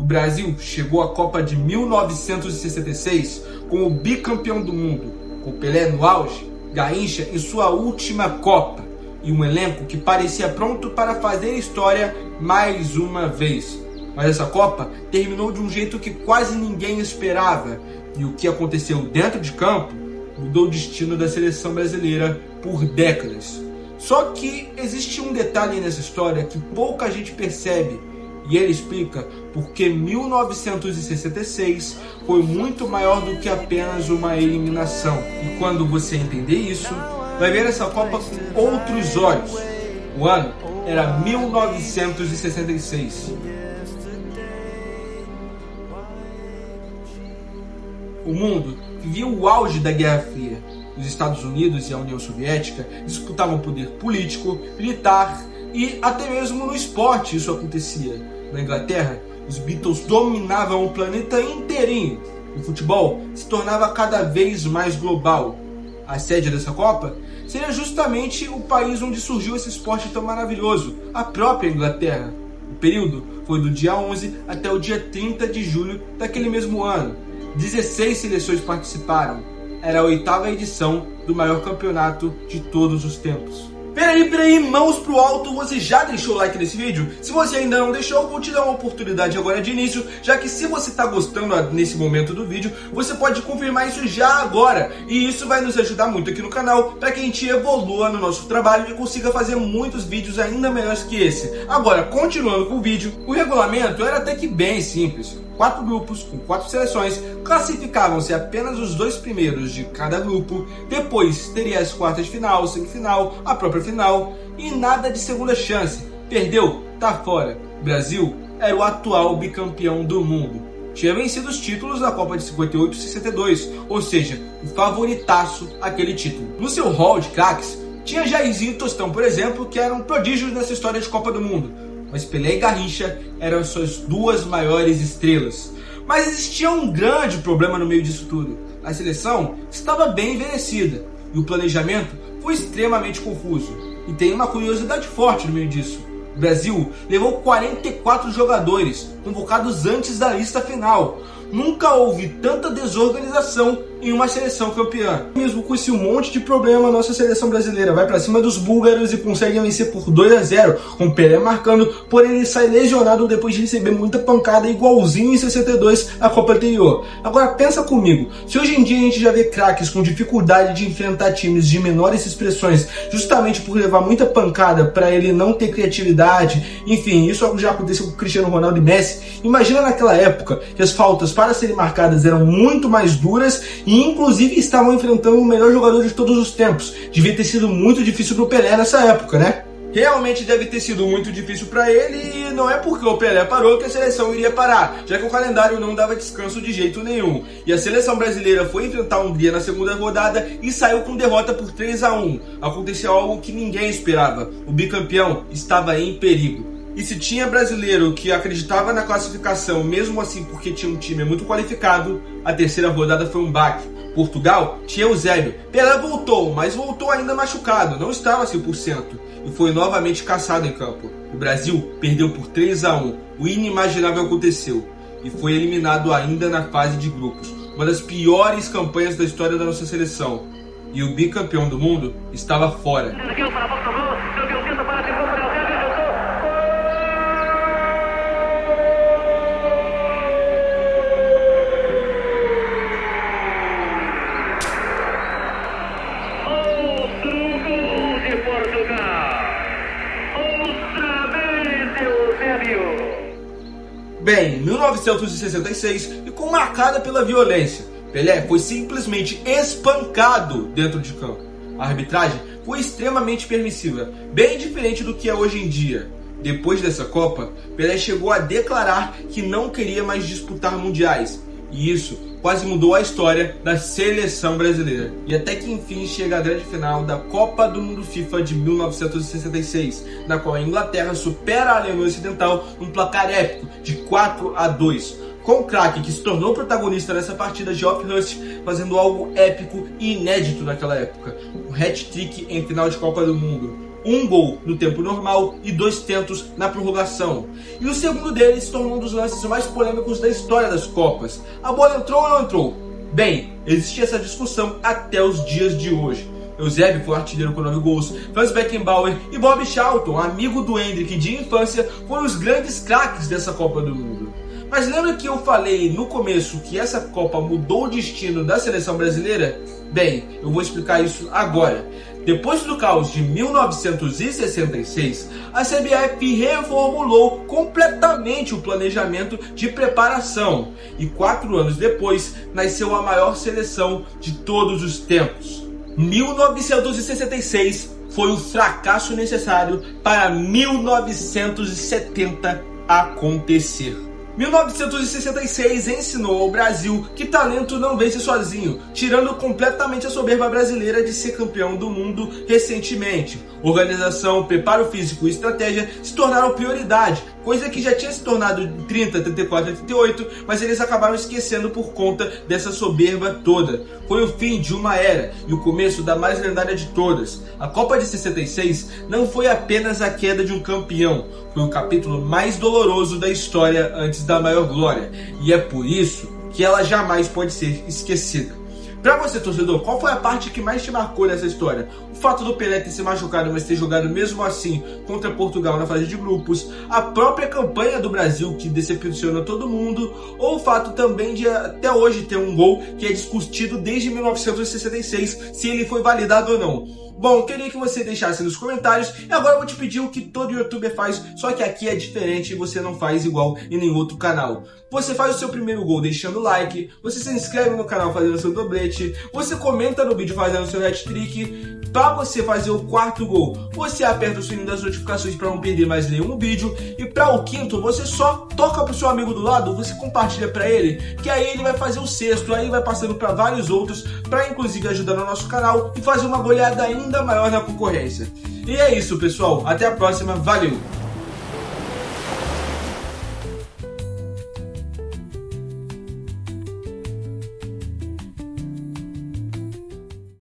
O Brasil chegou à Copa de 1966 como bicampeão do mundo, com Pelé no auge, Garrincha em sua última Copa e um elenco que parecia pronto para fazer história mais uma vez. Mas essa Copa terminou de um jeito que quase ninguém esperava, e o que aconteceu dentro de campo mudou o destino da seleção brasileira por décadas. Só que existe um detalhe nessa história que pouca gente percebe, e ele explica porque 1966 foi muito maior do que apenas uma eliminação. E quando você entender isso, vai ver essa Copa com outros olhos. O ano era 1966. O mundo vivia o auge da Guerra Fria. Os Estados Unidos e a União Soviética disputavam poder político, militar e até mesmo no esporte isso acontecia. Na Inglaterra, os Beatles dominavam o planeta inteirinho. O futebol se tornava cada vez mais global. A sede dessa Copa seria justamente o país onde surgiu esse esporte tão maravilhoso, a própria Inglaterra. O período foi do dia 11 até o dia 30 de julho daquele mesmo ano. 16 seleções participaram. Era a 8ª edição do maior campeonato de todos os tempos. Peraí, mãos pro alto, você já deixou o like nesse vídeo? Se você ainda não deixou, vou te dar uma oportunidade agora de início, já que se você está gostando nesse momento do vídeo, você pode confirmar isso já agora. E isso vai nos ajudar muito aqui no canal, para que a gente evolua no nosso trabalho e consiga fazer muitos vídeos ainda melhores que esse. Agora, continuando com o vídeo, o regulamento era até que bem simples. 4 grupos com 4 seleções, classificavam-se apenas os 2 primeiros de cada grupo, depois teria as quartas de final, semifinal, a própria final e nada de segunda chance. Perdeu, tá fora. O Brasil era o atual bicampeão do mundo. Tinha vencido os títulos da Copa de 58 e 62, ou seja, o favoritaço aquele título. No seu hall de craques, tinha Jairzinho e Tostão, por exemplo, que eram prodígios nessa história de Copa do Mundo. Mas Pelé e Garrincha eram suas 2 maiores estrelas. Mas existia um grande problema no meio disso tudo. A seleção estava bem envelhecida e o planejamento foi extremamente confuso. E tem uma curiosidade forte no meio disso. O Brasil levou 44 jogadores convocados antes da lista final. Nunca houve tanta desorganização em uma seleção campeã. Mesmo com esse monte de problema, a nossa seleção brasileira vai para cima dos búlgaros e consegue vencer por 2-0, com Pelé marcando, porém ele sai lesionado depois de receber muita pancada, igualzinho em 62 a Copa anterior. Agora pensa comigo, se hoje em dia a gente já vê craques com dificuldade de enfrentar times de menores expressões, justamente por levar muita pancada para ele não ter criatividade, enfim, isso já aconteceu com Cristiano Ronaldo e Messi. Imagina naquela época que as faltas para serem marcadas eram muito mais duras e inclusive estavam enfrentando o melhor jogador de todos os tempos. Devia ter sido muito difícil pro Pelé nessa época, né? Realmente deve ter sido muito difícil para ele, e não é porque o Pelé parou que a seleção iria parar, já que o calendário não dava descanso de jeito nenhum. E a seleção brasileira foi enfrentar a Hungria na segunda rodada e saiu com derrota por 3-1. Aconteceu algo que ninguém esperava. O bicampeão estava em perigo. E se tinha brasileiro que acreditava na classificação, mesmo assim porque tinha um time muito qualificado, a terceira rodada foi um baque. Portugal tinha Eusébio. Pelé voltou, mas voltou ainda machucado, não estava 100%, e foi novamente caçado em campo. O Brasil perdeu por 3-1, o inimaginável aconteceu, e foi eliminado ainda na fase de grupos. Uma das piores campanhas da história da nossa seleção. E o bicampeão do mundo estava fora. Bem, 1966 ficou marcada pela violência. Pelé foi simplesmente espancado dentro de campo. A arbitragem foi extremamente permissiva, bem diferente do que é hoje em dia. Depois dessa Copa, Pelé chegou a declarar que não queria mais disputar mundiais. E isso quase mudou a história da seleção brasileira. E até que enfim chega a grande final da Copa do Mundo FIFA de 1966, na qual a Inglaterra supera a Alemanha Ocidental num placar épico de 4-2, com o craque que se tornou protagonista nessa partida, Geoff Hurst, fazendo algo épico e inédito naquela época, um hat-trick em final de Copa do Mundo. um gol no tempo normal e 2 tentos na prorrogação. E o segundo deles se tornou um dos lances mais polêmicos da história das Copas. A bola entrou ou não entrou? Bem, existia essa discussão até os dias de hoje. Eusébio foi artilheiro com 9 gols, Franz Beckenbauer e Bob Charlton, amigo do Hendrick de infância, foram os grandes craques dessa Copa do Mundo. Mas lembra que eu falei no começo que essa Copa mudou o destino da seleção brasileira? Bem, eu vou explicar isso agora. Depois do caos de 1966, a CBF reformulou completamente o planejamento de preparação e 4 anos depois nasceu a maior seleção de todos os tempos. 1966 foi o fracasso necessário para 1970 acontecer. 1966 ensinou ao Brasil que talento não vence sozinho, tirando completamente a soberba brasileira de ser campeão do mundo recentemente. Organização, preparo físico e estratégia se tornaram prioridade, coisa que já tinha se tornado em 30, 34 e 38, mas eles acabaram esquecendo por conta dessa soberba toda. Foi o fim de uma era e o começo da mais lendária de todas. A Copa de 66 não foi apenas a queda de um campeão, foi o capítulo mais doloroso da história antes da maior glória, e é por isso que ela jamais pode ser esquecida. Pra você, torcedor, qual foi a parte que mais te marcou nessa história? O fato do Pelé ter se machucado, mas ter jogado mesmo assim contra Portugal na fase de grupos, a própria campanha do Brasil que decepciona todo mundo, ou o fato também de até hoje ter um gol que é discutido desde 1966 se ele foi validado ou não? Bom, eu queria que você deixasse nos comentários e agora eu vou te pedir o que todo youtuber faz, só que aqui é diferente e você não faz igual em nenhum outro canal. Você faz o seu primeiro gol deixando o like, você se inscreve no canal fazendo o seu doblete, você comenta no vídeo fazendo o seu hat-trick. Para você fazer o 4º gol, você aperta o sininho das notificações para não perder mais nenhum vídeo. E para o 5º, você só toca pro seu amigo do lado, você compartilha para ele, que aí ele vai fazer o 6º, aí vai passando para vários outros, para inclusive ajudar no nosso canal e fazer uma goleada ainda maior na concorrência. E é isso, pessoal, até a próxima, valeu!